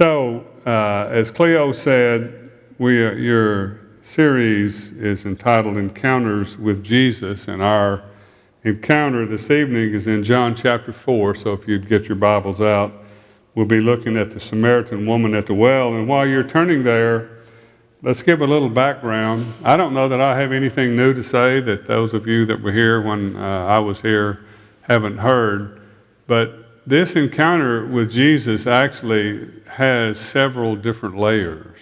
As Cleo said, your series is entitled Encounters with Jesus, and our encounter this evening is in John chapter 4, so if you'd get your Bibles out, we'll be looking at the Samaritan woman at the well. And while you're turning there, let's give a little background. I don't know that I have anything new to say that those of you that were here when I was here haven't heard, but this encounter with Jesus actually has several different layers.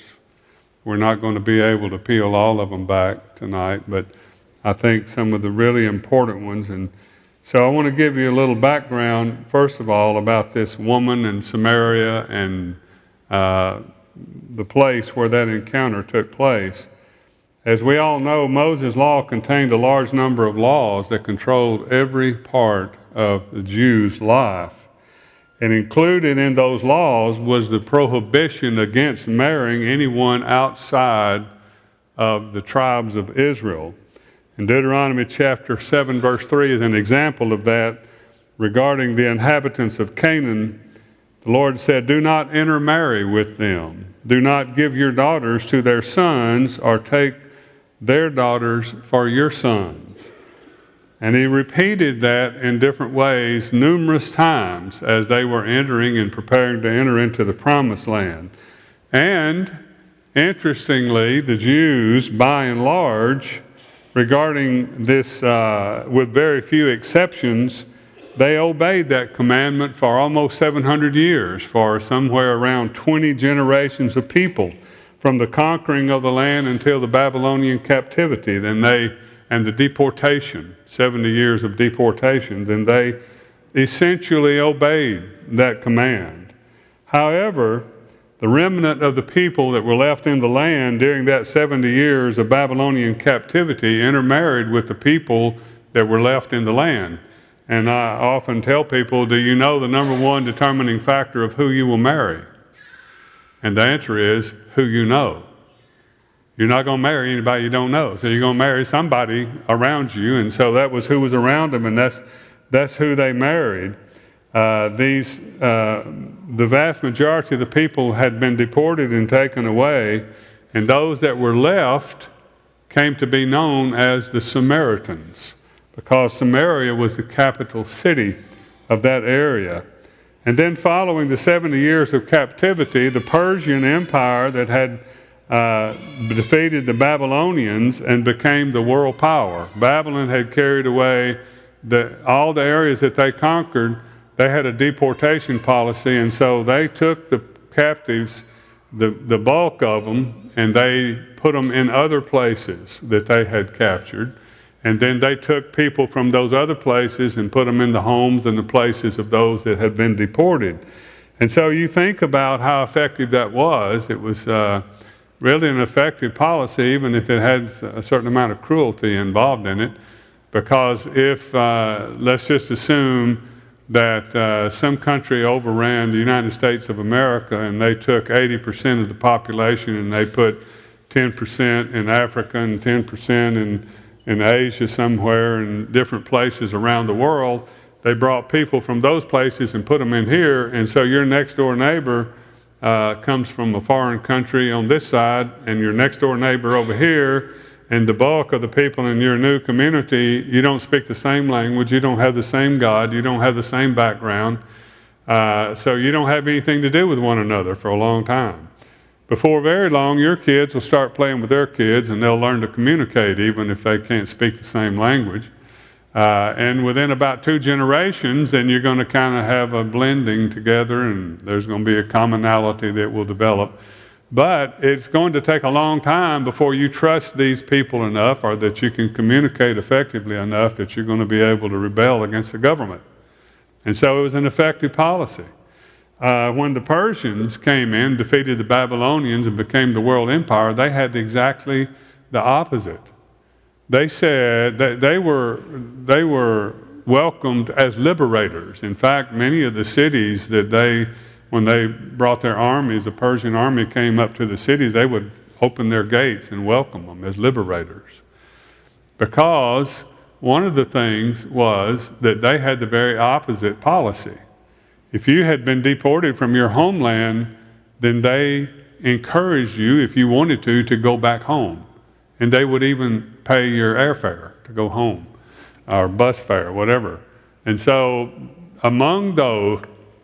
We're not going to be able to peel all of them back tonight, but I think some of the really important ones. And so I want to give you a little background, first of all, about this woman in Samaria and the place where that encounter took place. As we all know, Moses' law contained a large number of laws that controlled every part of the Jews' life. And included in those laws was the prohibition against marrying anyone outside of the tribes of Israel. In Deuteronomy chapter 7, verse 3 is an example of that regarding the inhabitants of Canaan. The Lord said, "Do not intermarry with them. Do not give your daughters to their sons, or take their daughters for your sons." And he repeated that in different ways numerous times as they were entering and preparing to enter into the promised land. And interestingly, the Jews, by and large, regarding this, with very few exceptions, they obeyed that commandment for almost 700 years, for somewhere around 20 generations of people, from the conquering of the land until the Babylonian captivity. And the deportation, 70 years of deportation, then they essentially obeyed that command. However, the remnant of the people that were left in the land during that 70 years of Babylonian captivity intermarried with the people that were left in the land. And I often tell people, do you know the number one determining factor of who you will marry? And the answer is who you know. You're not going to marry anybody you don't know. So you're going to marry somebody around you. And so that was who was around them, and that's who they married. The vast majority of the people had been deported and taken away, and those that were left came to be known as the Samaritans, because Samaria was the capital city of that area. And then following the 70 years of captivity, the Persian Empire that had defeated the Babylonians and became the world power. Babylon had carried away all the areas that they conquered. They had a deportation policy, and so they took the captives, the bulk of them, and they put them in other places that they had captured. And then they took people from those other places and put them in the homes and the places of those that had been deported. And so you think about how effective that was. It was really an effective policy, even if it had a certain amount of cruelty involved in it, because if, let's just assume that some country overran the United States of America and they took 80% of the population and they put 10% in Africa and 10% in Asia somewhere and different places around the world, they brought people from those places and put them in here, and so your next door neighbor comes from a foreign country on this side, and your next door neighbor over here, and the bulk of the people in your new community, you don't speak the same language, you don't have the same God, you don't have the same background, so you don't have anything to do with one another for a long time. Before very long, your kids will start playing with their kids, and they'll learn to communicate even if they can't speak the same language. And within about 2 generations, then you're going to kind of have a blending together, and there's going to be a commonality that will develop. But it's going to take a long time before you trust these people enough, or that you can communicate effectively enough that you're going to be able to rebel against the government. And so it was an effective policy. When the Persians came in, defeated the Babylonians, and became the world empire, they had exactly the opposite. They said that they were welcomed as liberators. In fact, many of the cities that when they brought their armies, the Persian army came up to the cities, they would open their gates and welcome them as liberators. Because one of the things was that they had the very opposite policy. If you had been deported from your homeland, then they encouraged you, if you wanted to go back home. And they would even pay your airfare to go home, or bus fare, whatever. And so among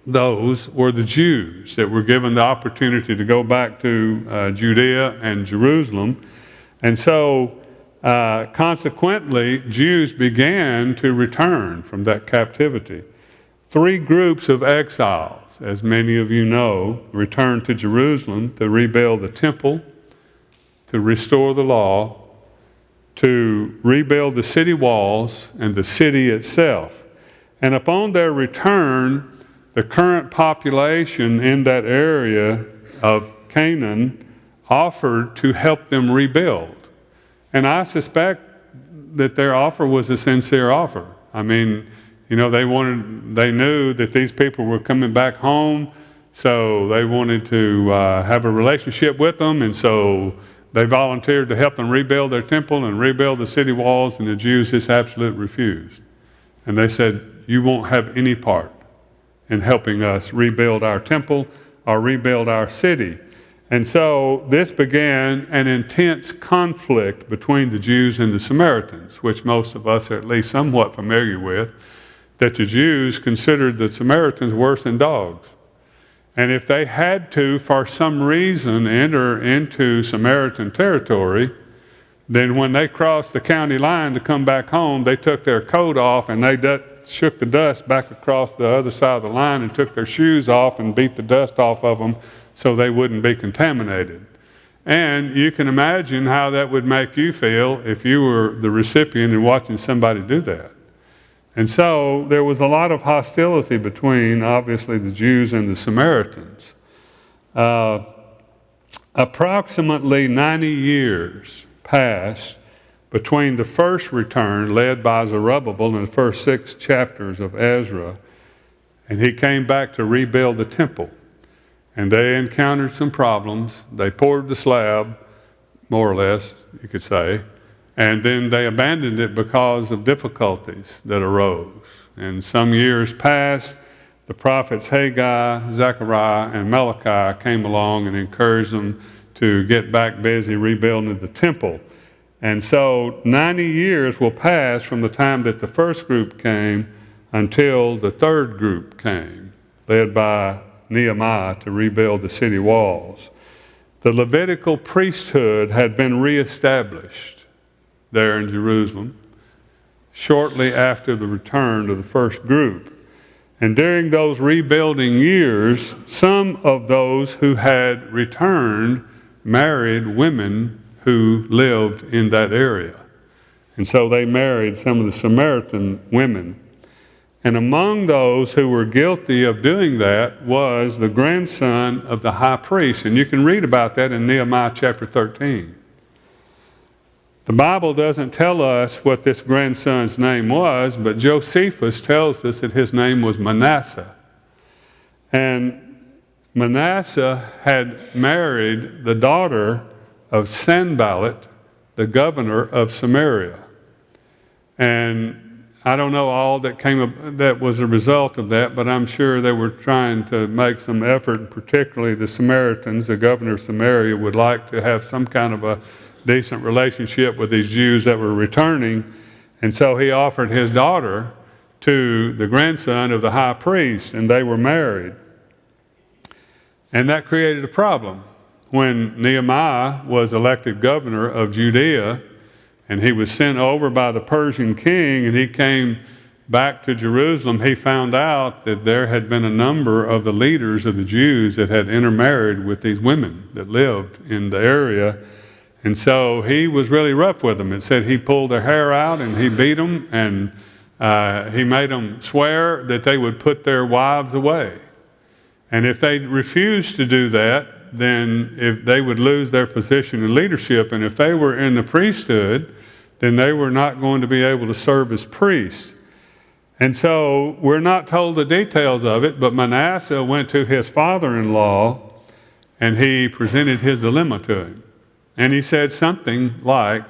those were the Jews that were given the opportunity to go back to Judea and Jerusalem. And so consequently, Jews began to return from that captivity. 3 groups of exiles, as many of you know, returned to Jerusalem to rebuild the temple, to restore the law, to rebuild the city walls and the city itself. And upon their return, the current population in that area of Canaan offered to help them rebuild. And I suspect that their offer was a sincere offer. I mean, you know, they knew that these people were coming back home, so they wanted to have a relationship with them, and so they volunteered to help them rebuild their temple and rebuild the city walls, and the Jews just absolutely refused. And they said, you won't have any part in helping us rebuild our temple or rebuild our city. And so this began an intense conflict between the Jews and the Samaritans, which most of us are at least somewhat familiar with, that the Jews considered the Samaritans worse than dogs. And if they had to, for some reason, enter into Samaritan territory, then when they crossed the county line to come back home, they took their coat off and they shook the dust back across the other side of the line and took their shoes off and beat the dust off of them so they wouldn't be contaminated. And you can imagine how that would make you feel if you were the recipient and watching somebody do that. And so there was a lot of hostility between, obviously, the Jews and the Samaritans. Approximately 90 years passed between the first return, led by Zerubbabel in the first 6 chapters of Ezra, and he came back to rebuild the temple. And they encountered some problems. They poured the slab, more or less, you could say, and then they abandoned it because of difficulties that arose. And some years passed, the prophets Haggai, Zechariah, and Malachi came along and encouraged them to get back busy rebuilding the temple. And so 90 years will pass from the time that the first group came until the third group came, led by Nehemiah to rebuild the city walls. The Levitical priesthood had been reestablished there in Jerusalem shortly after the return of the first group. And during those rebuilding years, some of those who had returned married women who lived in that area. And so they married some of the Samaritan women. And among those who were guilty of doing that was the grandson of the high priest. And you can read about that in Nehemiah chapter 13. The Bible doesn't tell us what this grandson's name was, but Josephus tells us that his name was Manasseh. And Manasseh had married the daughter of Sanballat, the governor of Samaria. And I don't know all that was a result of that, but I'm sure they were trying to make some effort, particularly the Samaritans. The governor of Samaria would like to have some kind of a decent relationship with these Jews that were returning. And so he offered his daughter to the grandson of the high priest, and they were married. And that created a problem. When Nehemiah was elected governor of Judea, and he was sent over by the Persian king, and he came back to Jerusalem, he found out that there had been a number of the leaders of the Jews that had intermarried with these women that lived in the area. And so he was really rough with them. It said he pulled their hair out and he beat them, and he made them swear that they would put their wives away. And if they refused to do that, then if they would lose their position in leadership. And if they were in the priesthood, then they were not going to be able to serve as priests. And so we're not told the details of it, but Manasseh went to his father-in-law and he presented his dilemma to him. And he said something like,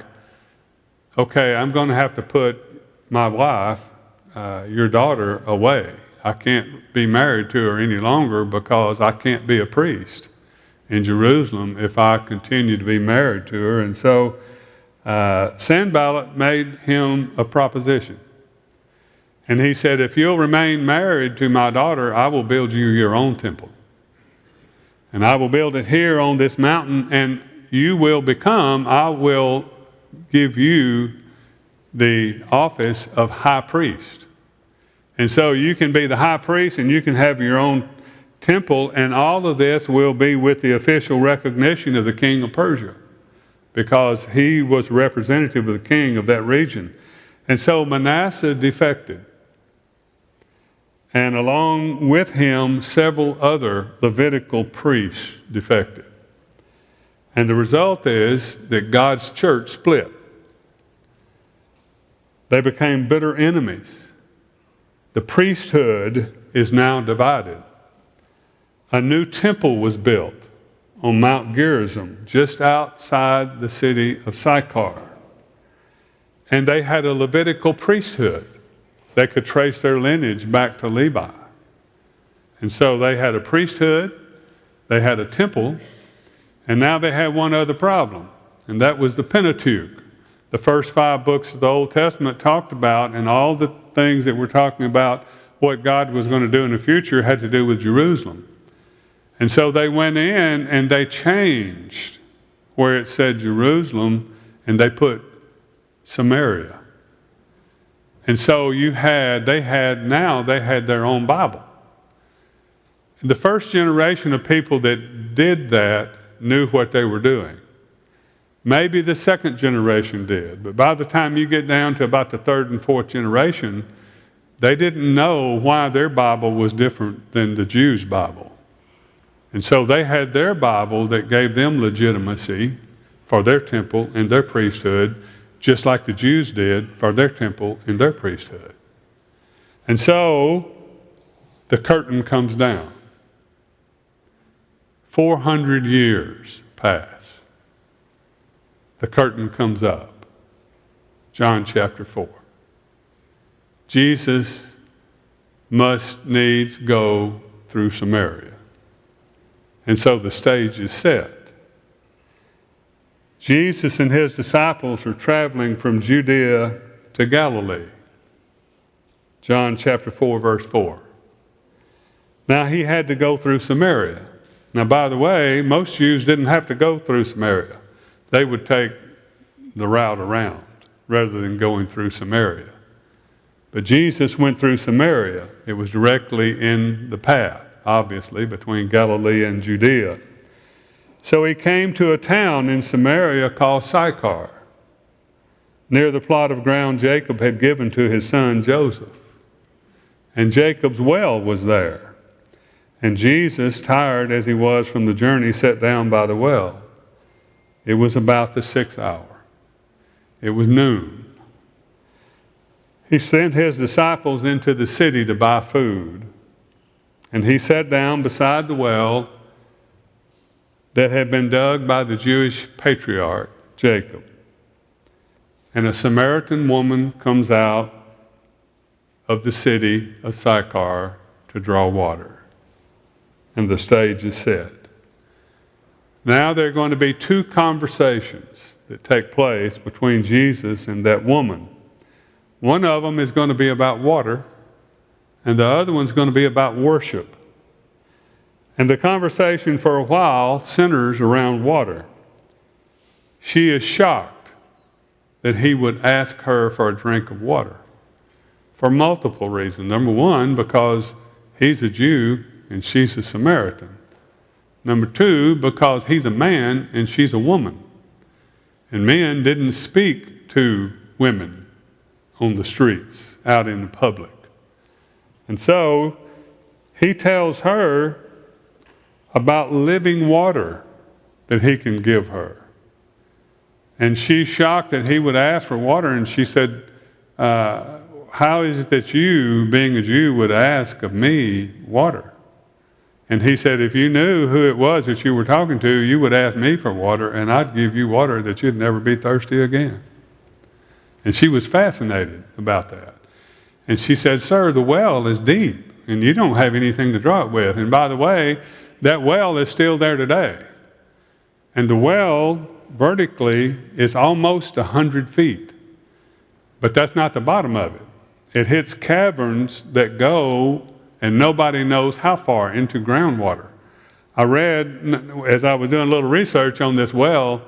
okay, I'm going to have to put my wife, your daughter, away. I can't be married to her any longer because I can't be a priest. in Jerusalem if I continue to be married to her. And so Sanballat made him a proposition. And he said, if you'll remain married to my daughter, I will build you your own temple. And I will build it here on this mountain, and I will give you the office of high priest. And so you can be the high priest and you can have your own temple, and all of this will be with the official recognition of the king of Persia, because he was representative of the king of that region. And so Manasseh defected. And along with him, several other Levitical priests defected. And the result is that God's church split. They became bitter enemies. The priesthood is now divided. A new temple was built on Mount Gerizim, just outside the city of Sychar. And they had a Levitical priesthood. They could trace their lineage back to Levi. And so they had a priesthood, they had a temple, and now they had one other problem, and that was the Pentateuch. The first 5 books of the Old Testament talked about, and all the things that we're talking about, what God was going to do in the future, had to do with Jerusalem. And so they went in and they changed where it said Jerusalem, and they put Samaria. And so they had their own Bible. The first generation of people that did that knew what they were doing. Maybe the second generation did, but by the time you get down to about the third and fourth generation, they didn't know why their Bible was different than the Jews' Bible. And so they had their Bible that gave them legitimacy for their temple and their priesthood, just like the Jews did for their temple and their priesthood. And so the curtain comes down. 400 years pass. The curtain comes up. John chapter 4. Jesus must needs go through Samaria. And so the stage is set. Jesus and his disciples are traveling from Judea to Galilee. John chapter 4, verse 4. Now he had to go through Samaria. Now, by the way, most Jews didn't have to go through Samaria. They would take the route around rather than going through Samaria. But Jesus went through Samaria. It was directly in the path, obviously, between Galilee and Judea. So he came to a town in Samaria called Sychar, near the plot of ground Jacob had given to his son Joseph. And Jacob's well was there. And Jesus, tired as he was from the journey, sat down by the well. It was about the 6th hour. It was noon. He sent his disciples into the city to buy food. And he sat down beside the well that had been dug by the Jewish patriarch Jacob. And a Samaritan woman comes out of the city of Sychar to draw water. And the stage is set. Now there are going to be 2 conversations that take place between Jesus and that woman. One of them is going to be about water, and the other one's going to be about worship. And the conversation for a while centers around water. She is shocked that he would ask her for a drink of water for multiple reasons. Number one, because he's a Jew and she's a Samaritan. Number 2, because he's a man and she's a woman. And men didn't speak to women on the streets, out in the public. And so he tells her about living water that he can give her. And she's shocked that he would ask for water, and she said, how is it that you, being a Jew, would ask of me water? And he said, if you knew who it was that you were talking to, you would ask me for water, and I'd give you water that you'd never be thirsty again. And she was fascinated about that. And she said, sir, the well is deep, and you don't have anything to draw it with. And by the way, that well is still there today. And the well vertically is almost 100 feet. But that's not the bottom of it. It hits caverns that go, and nobody knows how far, into groundwater. I read, as I was doing a little research on this well,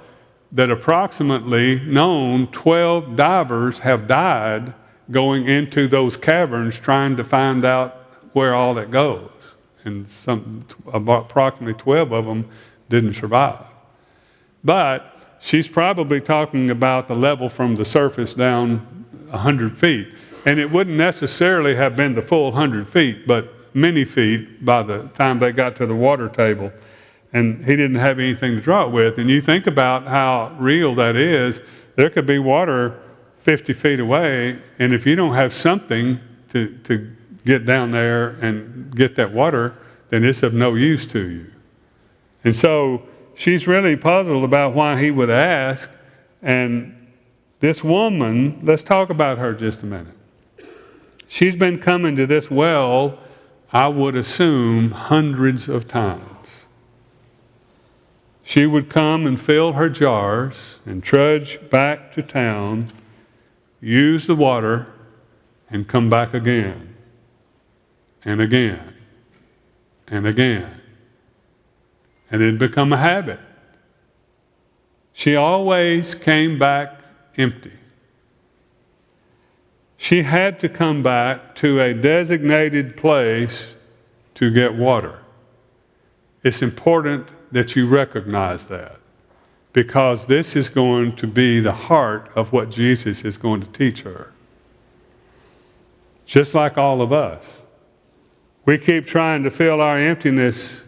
that approximately 12 divers have died going into those caverns trying to find out where all that goes. And approximately 12 of them didn't survive. But she's probably talking about the level from the surface down 100 feet. And it wouldn't necessarily have been the full 100 feet, but many feet by the time they got to the water table. And he didn't have anything to draw it with. And you think about how real that is. There could be water 50 feet away, and if you don't have something to get down there and get that water, then it's of no use to you. And so she's really puzzled about why he would ask. And this woman, let's talk about her just a minute. She's been coming to this well, I would assume, hundreds of times. She would come and fill her jars and trudge back to town, use the water, and come back again, and again, and again. And it had become a habit. She always came back empty. She had to come back to a designated place to get water. It's important that you recognize that, because this is going to be the heart of what Jesus is going to teach her. Just like all of us. We keep trying to fill our emptiness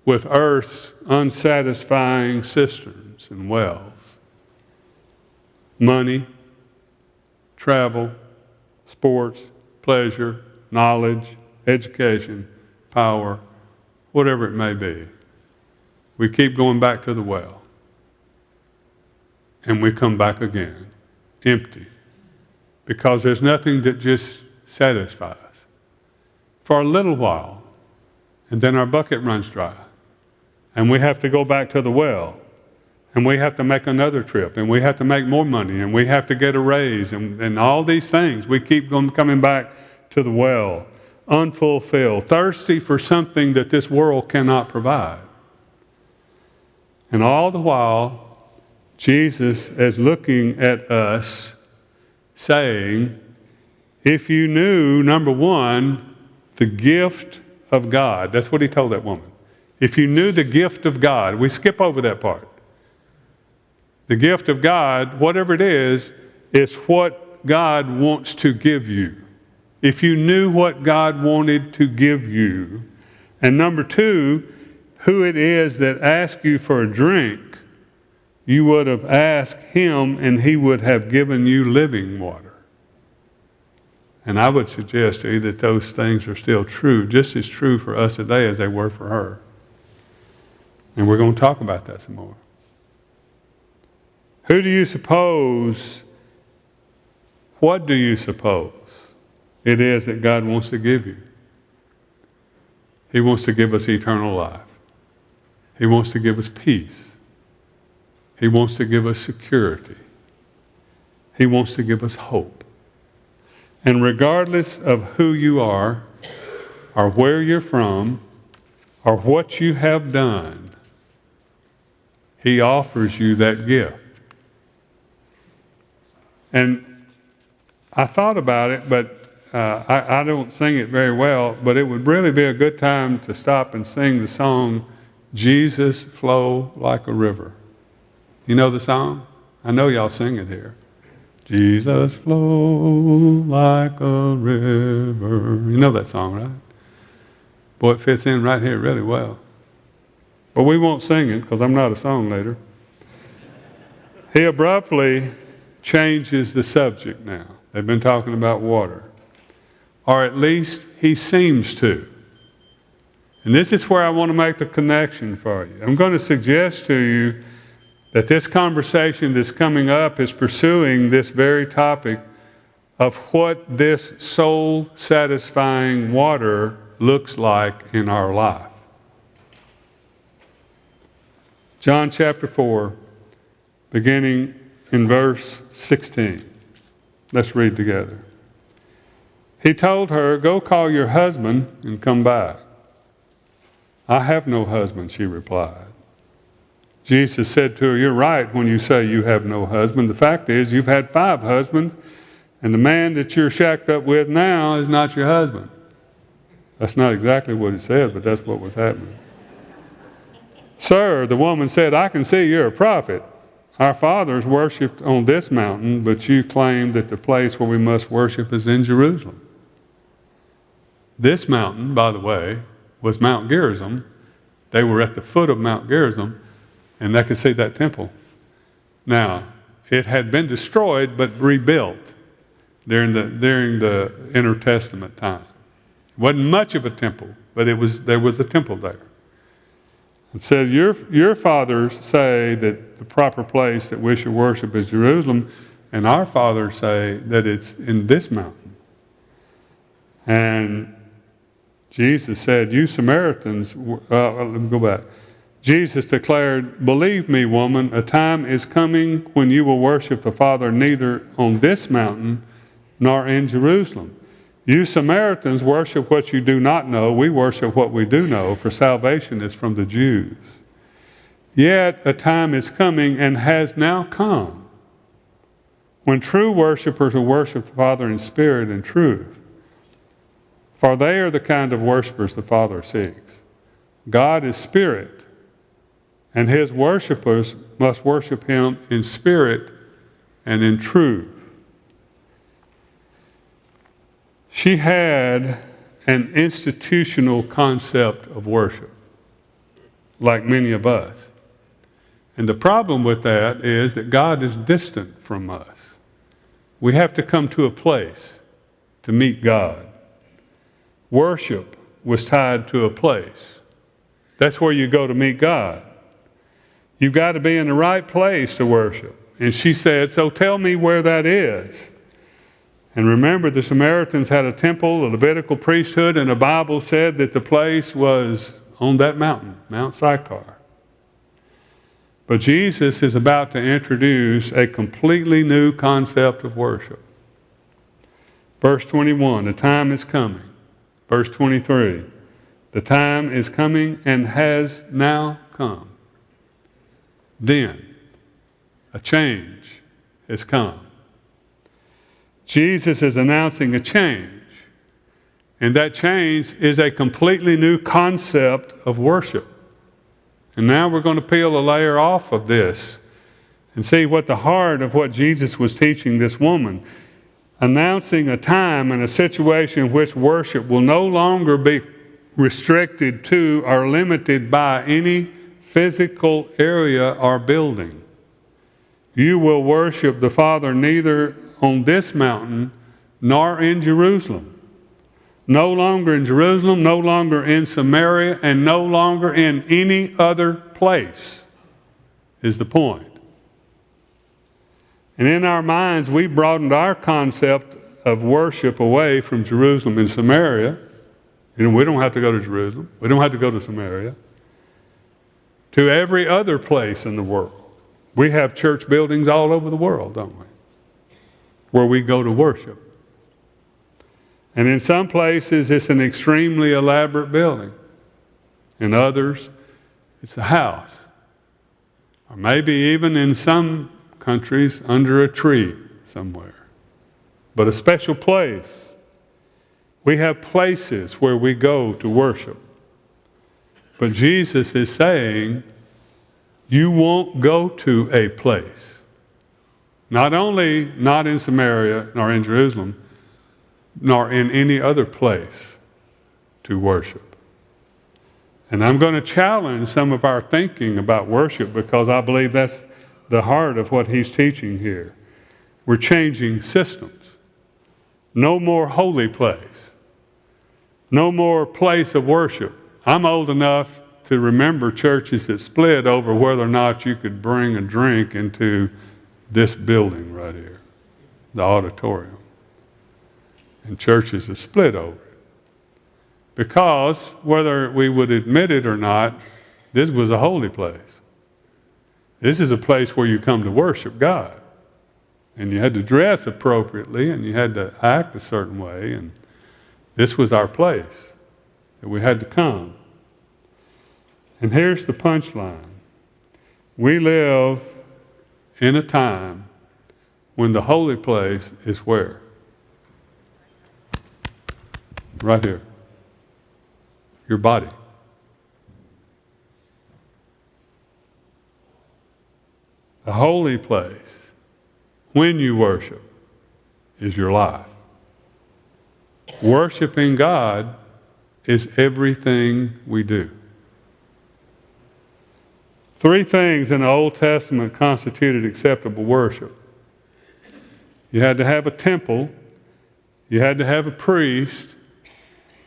with earth's unsatisfying cisterns and wells. Money, travel, sports, pleasure, knowledge, education, power, whatever it may be. We keep going back to the well. And we come back again, empty. Because there's nothing that just satisfies. For a little while, and then our bucket runs dry. And we have to go back to the well. And we have to make another trip. And we have to make more money. And we have to get a raise. And all these things. We keep coming back to the well. Unfulfilled. Thirsty for something that this world cannot provide. And all the while, Jesus is looking at us saying, if you knew, number one, the gift of God. That's what he told that woman. If you knew the gift of God. We skip over that part. The gift of God, whatever it is what God wants to give you. If you knew what God wanted to give you. And number two, who it is that asked you for a drink, you would have asked him and he would have given you living water. And I would suggest to you that those things are still true, just as true for us today as they were for her. And we're going to talk about that some more. Who do you suppose, what do you suppose it is that God wants to give you? He wants to give us eternal life. He wants to give us peace. He wants to give us security. He wants to give us hope. And regardless of who you are, or where you're from, or what you have done, he offers you that gift. And I thought about it, but I don't sing it very well, but it would really be a good time to stop and sing the song, Jesus Flow Like a River. You know the song? I know y'all sing it here. Jesus flow like a river. You know that song, right? Boy, it fits in right here really well. But we won't sing it because I'm not a song leader. He abruptly changes the subject now. They've been talking about water. Or at least he seems to. And this is where I want to make the connection for you. I'm going to suggest to you that this conversation that's coming up is pursuing this very topic of what this soul-satisfying water looks like in our life. John chapter 4, beginning in verse 16. Let's read together. He told her, "Go call your husband and come back." "I have no husband," she replied. Jesus said to her, "You're right when you say you have no husband. The fact is, you've had 5 husbands, and the man that you're shacked up with now is not your husband." That's not exactly what it said, but that's what was happening. "Sir," the woman said, "I can see you're a prophet. Our fathers worshipped on this mountain, but you claim that the place where we must worship is in Jerusalem." This mountain, by the way, was Mount Gerizim. They were at the foot of Mount Gerizim, and they could see that temple. Now, it had been destroyed but rebuilt during the Intertestament time. It wasn't much of a temple, but there was a temple there. It said, your fathers say that the proper place that we should worship is Jerusalem, and our fathers say that it's in this mountain. And Jesus said, "You Samaritans," let me go back. Jesus declared, "Believe me, woman, a time is coming when you will worship the Father neither on this mountain nor in Jerusalem. You Samaritans worship what you do not know. We worship what we do know, for salvation is from the Jews. Yet a time is coming and has now come when true worshipers will worship the Father in spirit and truth. For they are the kind of worshipers the Father seeks. God is spirit, and his worshipers must worship him in spirit and in truth." She had an institutional concept of worship, like many of us. And the problem with that is that God is distant from us. We have to come to a place to meet God. Worship was tied to a place. That's where you go to meet God. You've got to be in the right place to worship. And she said, "So tell me where that is." And remember, the Samaritans had a temple, a Levitical priesthood, and the Bible said that the place was on that mountain, Mount Sychar. But Jesus is about to introduce a completely new concept of worship. Verse 21, the time is coming. Verse 23, the time is coming and has now come. Then, a change has come. Jesus is announcing a change, and that change is a completely new concept of worship. And now we're going to peel a layer off of this and see what the heart of what Jesus was teaching this woman, announcing a time and a situation in which worship will no longer be restricted to or limited by any physical area or building. You will worship the Father neither on this mountain nor in Jerusalem. No longer in Jerusalem, no longer in Samaria, and no longer in any other place is the point. And in our minds, we broadened our concept of worship away from Jerusalem and Samaria. We don't have to go to Jerusalem. We don't have to go to Samaria. To every other place in the world. We have church buildings all over the world, don't we? Where we go to worship. And in some places, it's an extremely elaborate building. In others, it's a house. Or maybe even in some countries, under a tree somewhere. But a special place. We have places where we go to worship. But Jesus is saying, you won't go to a place. Not only not in Samaria, nor in Jerusalem, nor in any other place to worship. And I'm going to challenge some of our thinking about worship because I believe that's the heart of what he's teaching here. We're changing systems. No more holy place. No more place of worship. I'm old enough to remember churches that split over whether or not you could bring a drink into this building right here, the auditorium. And churches are split over it. Because, whether we would admit it or not, this was a holy place. This is a place where you come to worship God. And you had to dress appropriately, and you had to act a certain way, and this was our place that we had to come. And here's the punchline. We live in a time when the holy place is where? Right here. Your body. The holy place, when you worship, is your life. Worshiping God is everything we do. 3 things in the Old Testament constituted acceptable worship. You had to have a temple, you had to have a priest,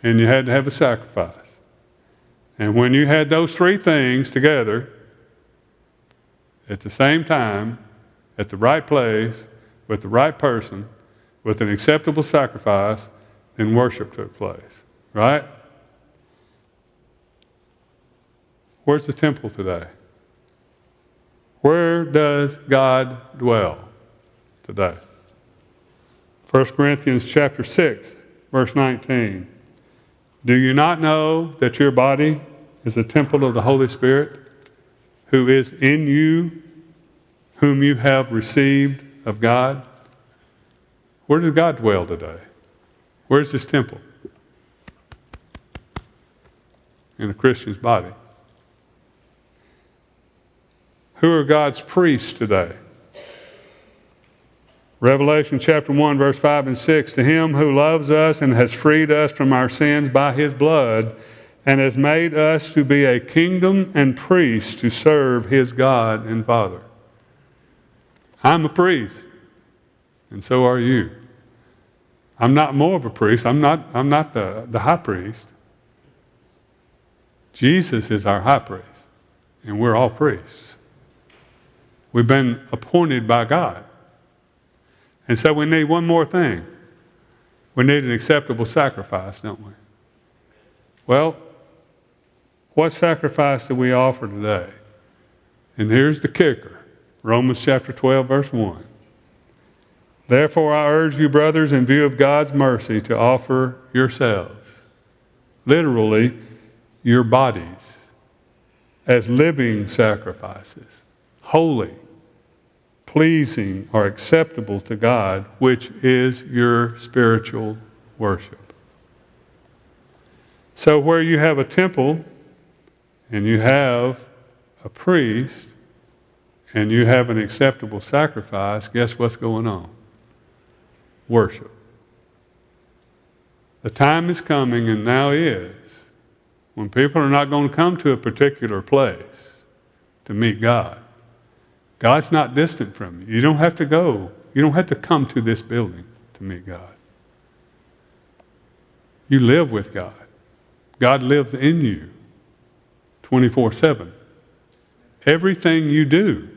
and you had to have a sacrifice. And when you had those 3 things together, at the same time, at the right place, with the right person, with an acceptable sacrifice, then worship took place. Right? Where's the temple today? Where does God dwell today? 1 Corinthians chapter 6, verse 19. Do you not know that your body is a temple of the Holy Spirit, who is in you, whom you have received of God? Where does God dwell today? Where's His temple? In a Christian's body. Who are God's priests today? Revelation chapter 1, verse 5 and 6. To Him who loves us and has freed us from our sins by His blood, and has made us to be a kingdom and priests to serve His God and Father. I'm a priest, and so are you. I'm not more of a priest. I'm not the high priest. Jesus is our high priest, and we're all priests. We've been appointed by God. And so we need one more thing. We need an acceptable sacrifice, don't we? Well, what sacrifice do we offer today? And here's the kicker. Romans chapter 12, verse 1. Therefore I urge you, brothers, in view of God's mercy, to offer yourselves, literally, your bodies, as living sacrifices, holy, pleasing, or acceptable to God, which is your spiritual worship. So where you have a temple, and you have a priest, and you have an acceptable sacrifice, guess what's going on? Worship. The time is coming, and now is, when people are not going to come to a particular place to meet God. God's not distant from you. You don't have to go. You don't have to come to this building to meet God. You live with God. God lives in you 24/7. Everything you do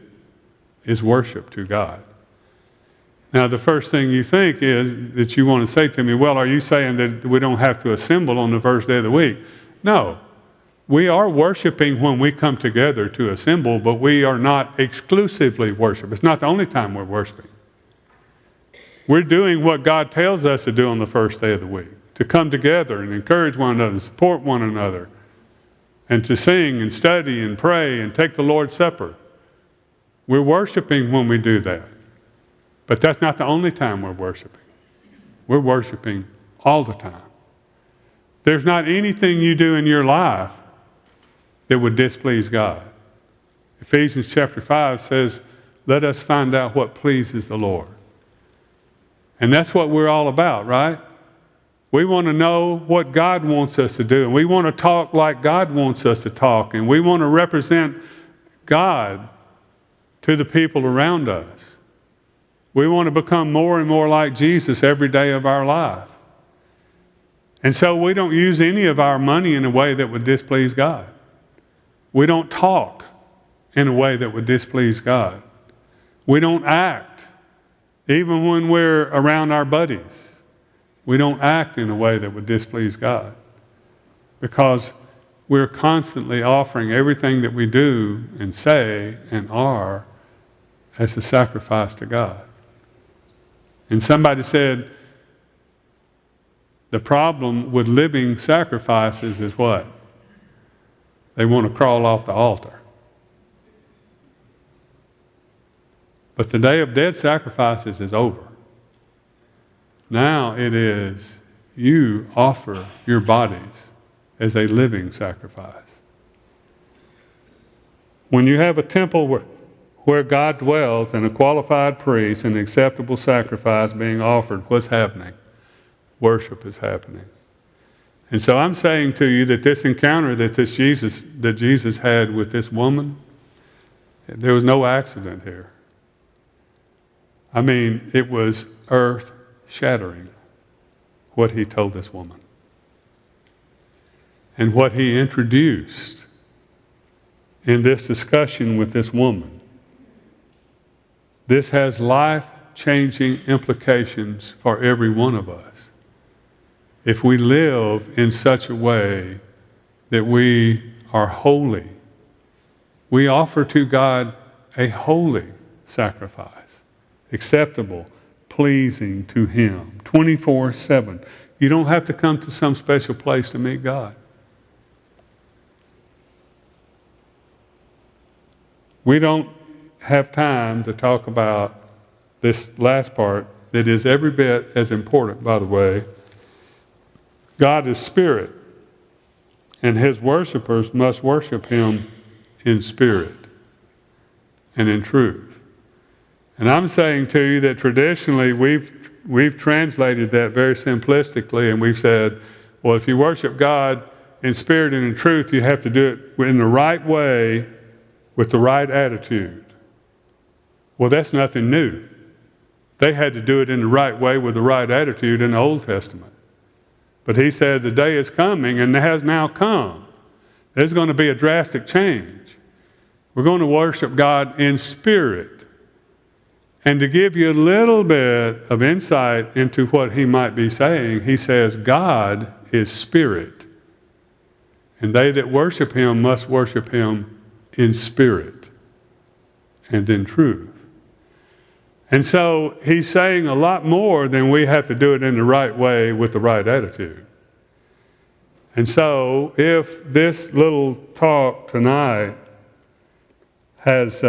is worship to God. Now, the first thing you think is that you want to say to me, well, are you saying that we don't have to assemble on the first day of the week? No. We are worshiping when we come together to assemble, but we are not exclusively worship. It's not the only time we're worshiping. We're doing what God tells us to do on the first day of the week, to come together and encourage one another and support one another, and to sing and study and pray and take the Lord's Supper. We're worshiping when we do that. But that's not the only time we're worshiping. We're worshiping all the time. There's not anything you do in your life that would displease God. Ephesians chapter 5 says, let us find out what pleases the Lord. And that's what we're all about, right? We want to know what God wants us to do, and we want to talk like God wants us to talk, and we want to represent God to the people around us. We want to become more and more like Jesus every day of our life. And so we don't use any of our money in a way that would displease God. We don't talk in a way that would displease God. We don't act, even when we're around our buddies. We don't act in a way that would displease God. Because we're constantly offering everything that we do and say and are as a sacrifice to God. And somebody said, the problem with living sacrifices is what? They want to crawl off the altar. But the day of dead sacrifices is over. Now it is you offer your bodies as a living sacrifice. When you have a temple where God dwells and a qualified priest and acceptable sacrifice being offered, what's happening? Worship is happening. And so I'm saying to you that this encounter that Jesus had with this woman, there was no accident here. I mean, it was earth-shattering what he told this woman. And what he introduced in this discussion with this woman. This has life-changing implications for every one of us. If we live in such a way that we are holy, we offer to God a holy sacrifice, acceptable, pleasing to Him, 24/7. You don't have to come to some special place to meet God. We don't have time to talk about this last part that is every bit as important, by the way. God is spirit, and His worshipers must worship Him in spirit and in truth. And I'm saying to you that traditionally we've translated that very simplistically, and we've said, well, if you worship God in spirit and in truth, you have to do it in the right way with the right attitude. Well, that's nothing new. They had to do it in the right way with the right attitude in the Old Testament. But he said the day is coming, and it has now come. There's going to be a drastic change. We're going to worship God in spirit. And to give you a little bit of insight into what he might be saying, he says, God is spirit. And they that worship him must worship him in spirit and in truth. And so he's saying a lot more than we have to do it in the right way with the right attitude. And so if this little talk tonight has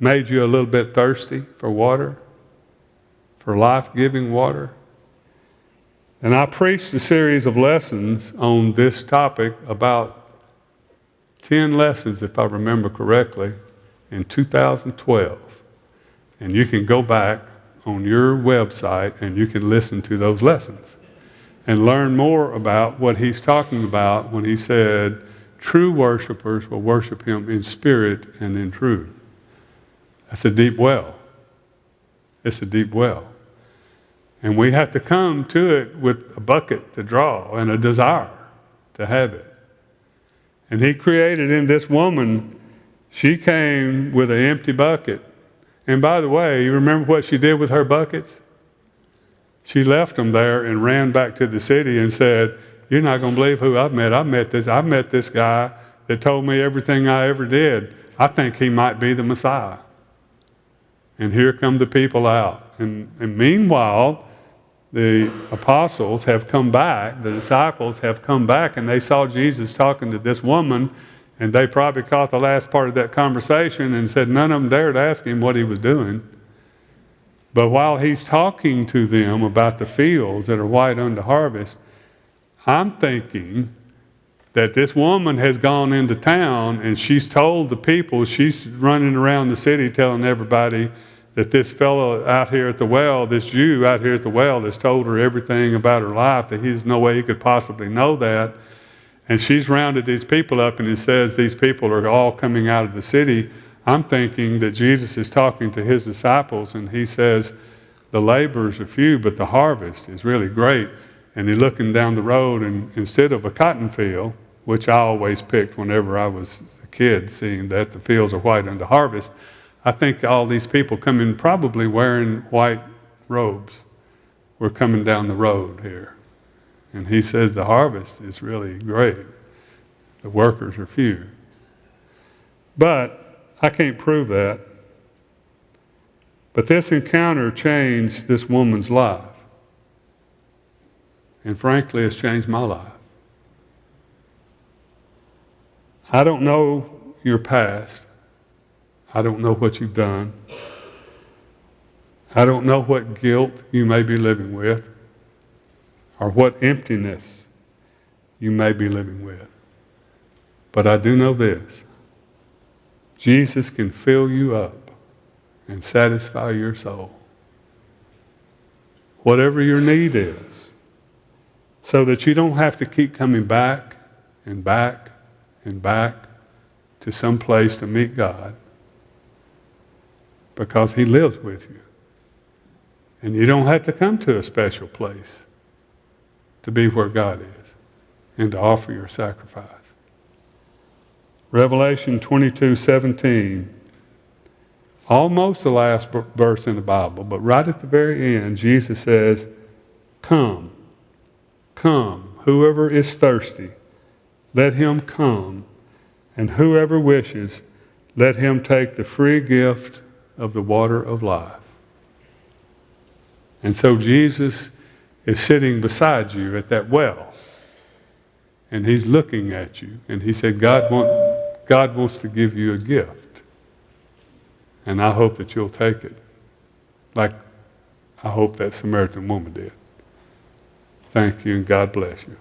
made you a little bit thirsty for water, for life-giving water, and I preached a series of lessons on this topic, about 10 lessons, if I remember correctly, in 2012. And you can go back on your website and you can listen to those lessons and learn more about what he's talking about when he said, true worshipers will worship him in spirit and in truth. That's a deep well. It's a deep well. And we have to come to it with a bucket to draw and a desire to have it. And he created in this woman, she came with an empty bucket. And by the way, you remember what she did with her buckets? She left them there and ran back to the city and said, you're not going to believe who I've met. I met this guy that told me everything I ever did. I think he might be the Messiah. And here come the people out. And meanwhile, the apostles have come back, the disciples have come back, and they saw Jesus talking to this woman, and they probably caught the last part of that conversation and said none of them dared ask him what he was doing. But while he's talking to them about the fields that are white unto harvest, I'm thinking that this woman has gone into town and she's told the people, she's running around the city telling everybody that this fellow out here at the well, this Jew out here at the well has told her everything about her life, that there's no way he could possibly know that. And she's rounded these people up and it says these people are all coming out of the city. I'm thinking that Jesus is talking to his disciples and he says, the laborers are few, but the harvest is really great. And he's looking down the road, and instead of a cotton field, which I always picked whenever I was a kid, seeing that the fields are white unto harvest, I think all these people coming probably wearing white robes were coming down the road here. And he says the harvest is really great. The workers are few. But I can't prove that. But this encounter changed this woman's life. And frankly, it's changed my life. I don't know your past. I don't know what you've done. I don't know what guilt you may be living with or what emptiness you may be living with. But I do know this. Jesus can fill you up and satisfy your soul. Whatever your need is, so that you don't have to keep coming back and back and back to some place to meet God, because He lives with you. And you don't have to come to a special place to be where God is and to offer your sacrifice. Revelation 22:17, almost the last verse in the Bible, but right at the very end, Jesus says, "Come, come, whoever is thirsty, let him come, and whoever wishes, let him take the free gift of the water of life." And so Jesus is sitting beside you at that well, and He's looking at you, and He said, God wants to give you a gift, and I hope that you'll take it, like I hope that Samaritan woman did. Thank you, and God bless you.